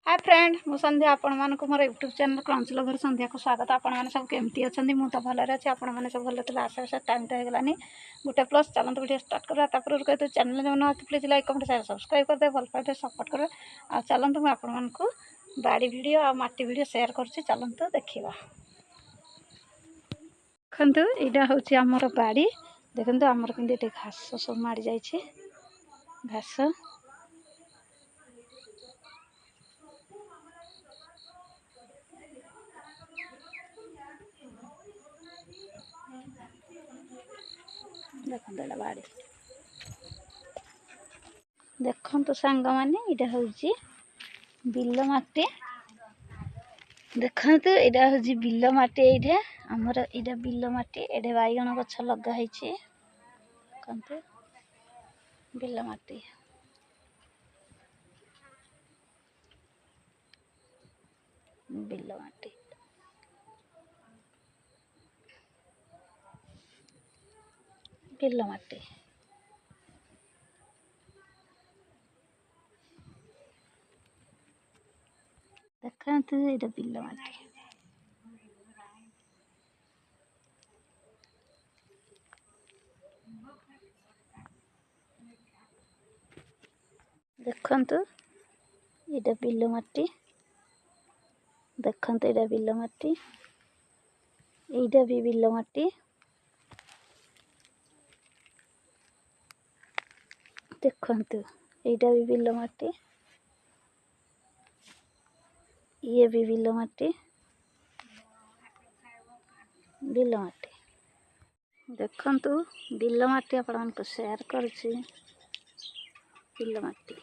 Hi friend मु संध्या आपण मानक मोर यूट्यूब चैनल क्रंच लवर संध्या को स्वागत। आपण मैंने सब केमती अच्छा मु तो भल अच्छे आपण मैंने सब भल थे आशा आशा टाइम तो होगलानी गोटे प्लस चलते वीडियो स्टार्ट करा तापर कहते चैनल जो न please like comment share subscribe करदे भल पाए सपोर्ट कर आ चलते मुझे आपण मानक बाड़ी वीडियो आ माटी वीडियो शेयर कर चलते देखा देखु यहाँ हूँ आमर बाड़ी देखते आमर कि घास सब माड़ी जाइए घास देखते बाड़ी देखु सांग मैंने यहाँ हूँ बिल माटी देखु यहाँ हूँ बिल माटी ये आमर यहाँ बिल माटी ये बैगण गछ लगाई देखते बिल माटी बिल माटी बिल माटी देखते ये बिल माटी देखु ये बिल माटी देखते ये बिल माटी यहीटा भी बिल माटी देखु यहीटा भी बिल माटी ये भी बिल माटी बिल माटी देखु बिल माटी आपण शेयर करुच्ची बिल माटी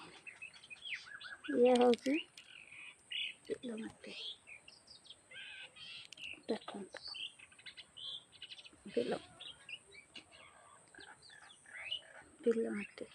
ये हूँ बिल माटी देखु बिल बिल माटी।